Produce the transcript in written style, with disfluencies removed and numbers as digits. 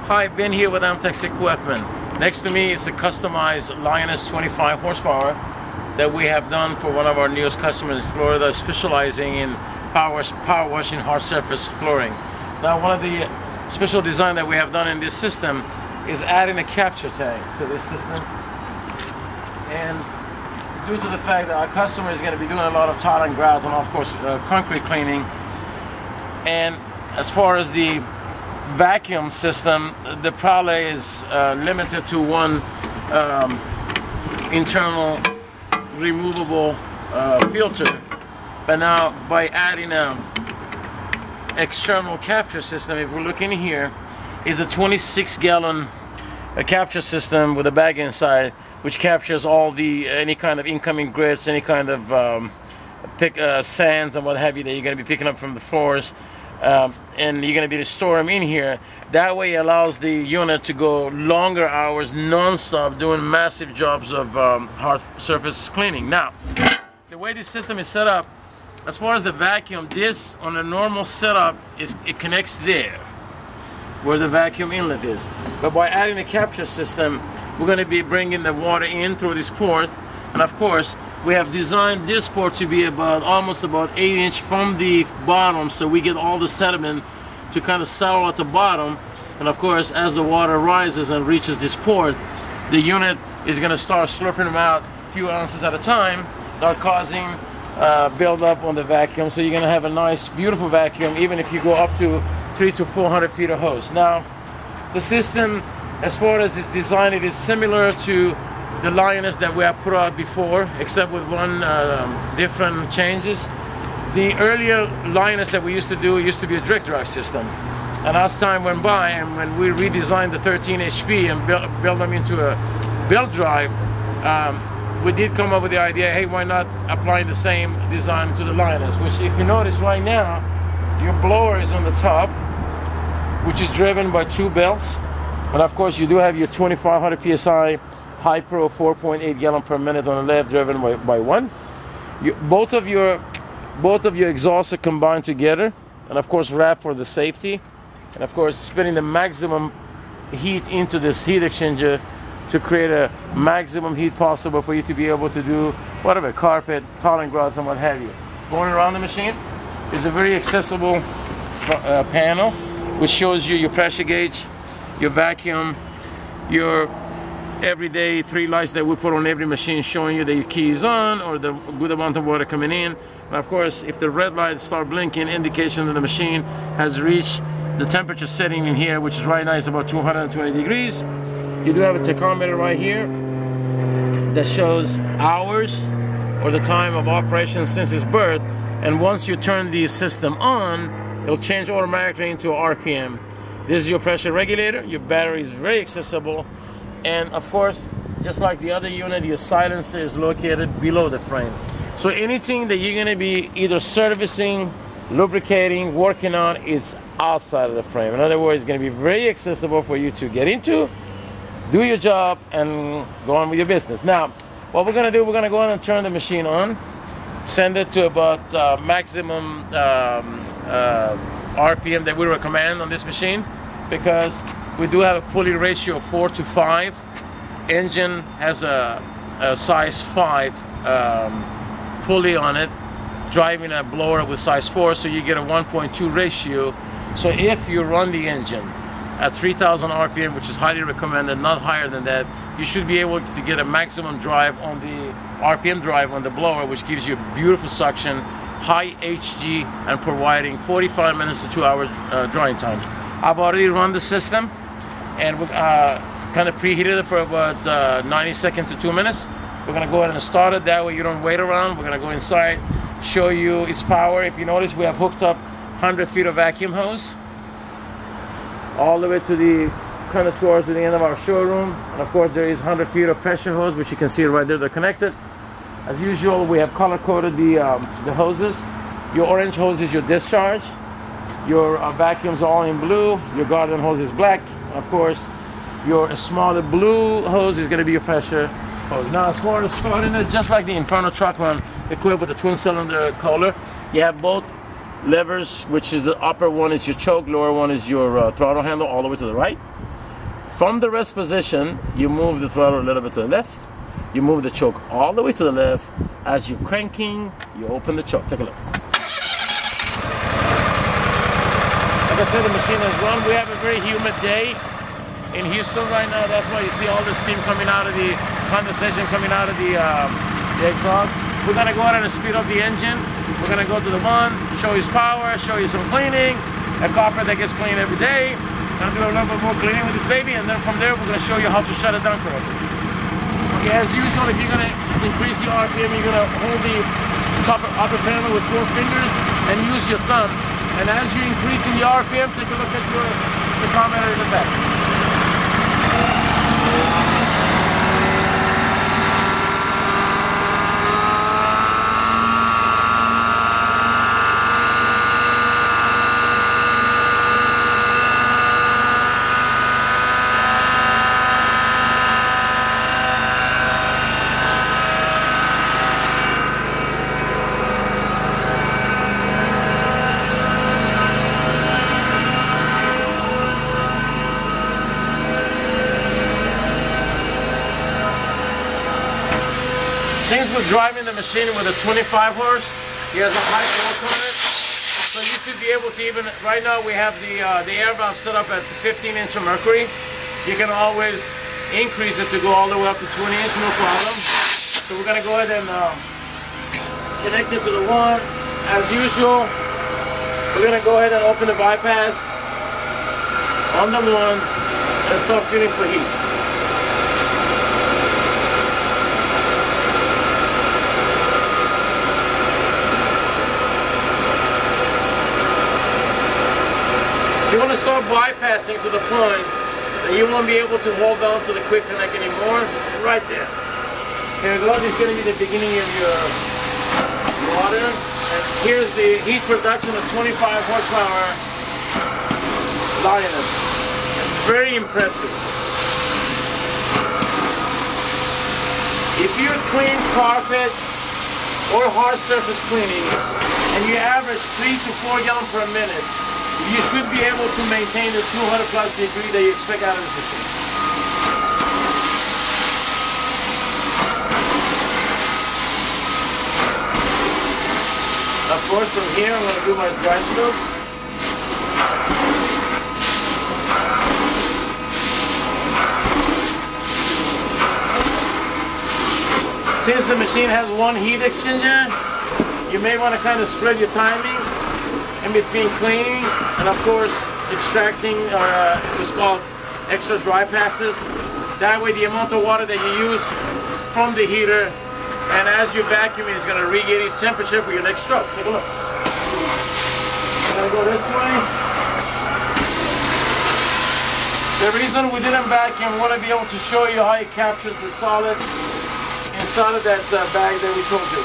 Hi, Ben here with Amtex equipment. Next to me is a customized Lioness 25 horsepower that we have done for one of our newest customers in Florida, specializing in power washing hard surface flooring. Now, one of the special design that we have done in this system is adding a capture tank to this system. And due to the fact that our customer is going to be doing a lot of tile and grout and of course concrete cleaning, and as far as the vacuum system, the Prowler is limited to one internal removable filter. But now, by adding an external capture system, if we're looking here, is a 26-gallon capture system with a bag inside, which captures all the any kind of incoming grits, any kind of sands and what have you that you're going to be picking up from the floors. And you're going to be able to store them in here. That way it allows the unit to go longer hours non-stop doing massive jobs of hard surface cleaning. Now, the way this system is set up, as far as the vacuum, this on a normal setup it connects there where the vacuum inlet is. But by adding a capture system, we're going to be bringing the water in through this port, and of course we have designed this port to be almost about 8-inch from the bottom, so we get all the sediment to kind of settle at the bottom. And of course, as the water rises and reaches this port, the unit is going to start slurping them out a few ounces at a time, not causing build-up on the vacuum. So you're going to have a nice, beautiful vacuum, even if you go up to 300 to 400 feet of hose. Now, the system, as far as it's designed, it is similar to the Lioness that we have put out before, except with one different changes. The earlier Lioness that we used to do used to be a direct drive system, and as time went by and when we redesigned the 13 HP and built them into a belt drive, we did come up with the idea, hey, why not applying the same design to the Lioness, which if you notice right now, your blower is on the top, which is driven by 2 belts, and of course you do have your 2500 psi high pro 4.8 gallon per minute on the left, driven by one. Both of your exhausts are combined together, and of course wrap for the safety, and of course spinning the maximum heat into this heat exchanger to create a maximum heat possible for you to be able to do whatever, carpet, tile and grouts and what have you. Going around the machine is a very accessible panel which shows you your pressure gauge, your vacuum, your everyday 3 lights that we put on every machine showing you that your key is on or the good amount of water coming in. And of course, if the red lights start blinking, indication that the machine has reached the temperature setting in here, which is right now is about 220 degrees. You do have a tachometer right here that shows hours or the time of operation since its birth. And once you turn the system on, it'll change automatically into RPM. This is your pressure regulator. Your battery is very accessible. And of course, just like the other unit, your silencer is located below the frame. So anything that you're going to be either servicing, lubricating, working on, it's outside of the frame. In other words, it's going to be very accessible for you to get into, do your job, and go on with your business. Now, what we're going to do, we're going to go on and turn the machine on, send it to about maximum RPM that we recommend on this machine, because we do have a pulley ratio of 4 to 5. Engine has a size 5 pulley on it, driving a blower with size 4, so you get a 1.2 ratio. So if you run the engine at 3000 RPM, which is highly recommended, not higher than that, you should be able to get a maximum drive on the RPM drive on the blower, which gives you beautiful suction, high HG, and providing 45 minutes to 2 hours drying time. I've already run the system, and we kind of preheated it for about 90 seconds to 2 minutes. We're going to go ahead and start it. That way you don't wait around. We're going to go inside, show you its power. If you notice, we have hooked up 100 feet of vacuum hose all the way to the kind of towards the end of our showroom. And of course, there is 100 feet of pressure hose, which you can see right there. They're connected. As usual, we have color-coded the hoses. Your orange hose is your discharge. Your vacuums are all in blue. Your garden hose is black. Of course, your smaller blue hose is going to be your pressure hose. Now, as far as starting it, just like the Inferno truck one, equipped with a twin-cylinder Kohler, you have both levers, which is the upper one is your choke, lower one is your throttle handle, all the way to the right. From the rest position, you move the throttle a little bit to the left. You move the choke all the way to the left. As you're cranking, you open the choke. Take a look. Like I said, the machine has run. We have a very humid day in Houston right now. That's why you see all the steam coming out of the condensation coming out of the exhaust. We're gonna go ahead and speed up the engine. We're gonna go to the one, show you his power, show you some cleaning, a copper that gets cleaned every day. Gonna do a little bit more cleaning with this baby, and then from there we're gonna show you how to shut it down correctly. Okay, as usual, if you're gonna increase the RPM, you're gonna hold the upper panel with 4 fingers and use your thumb. And as you're increasing the RPM, take a look at your tachometer in the back. Since we're driving the machine with a 25 horse, he has a high torque on it, so you should be able to even, right now we have the air valve set up at 15-inch of mercury. You can always increase it to go all the way up to 20-inch, no problem. So we're going to go ahead and connect it to the one. As usual, we're going to go ahead and open the bypass on the one and start feeling for heat. You want to start bypassing to the point that you won't be able to hold on to the quick connect anymore. Right there. Here we go. This is going to be the beginning of your water. And here's the heat production of 25 horsepower Lioness. Very impressive. If you clean carpet or hard surface cleaning and you average 3 to 4 gallons per minute, you should be able to maintain the 200 plus degree that you expect out of the machine. Of course, from here I'm going to do my dry stroke. Since the machine has one heat exchanger, you may want to kind of spread your timing in between cleaning and of course extracting what's called extra dry passes. That way the amount of water that you use from the heater and as you vacuum it is going to regauge its temperature for your next stroke. Take a look. I'm going to go this way. The reason we didn't vacuum, we want to be able to show you how it captures the solid inside of that bag that we told you.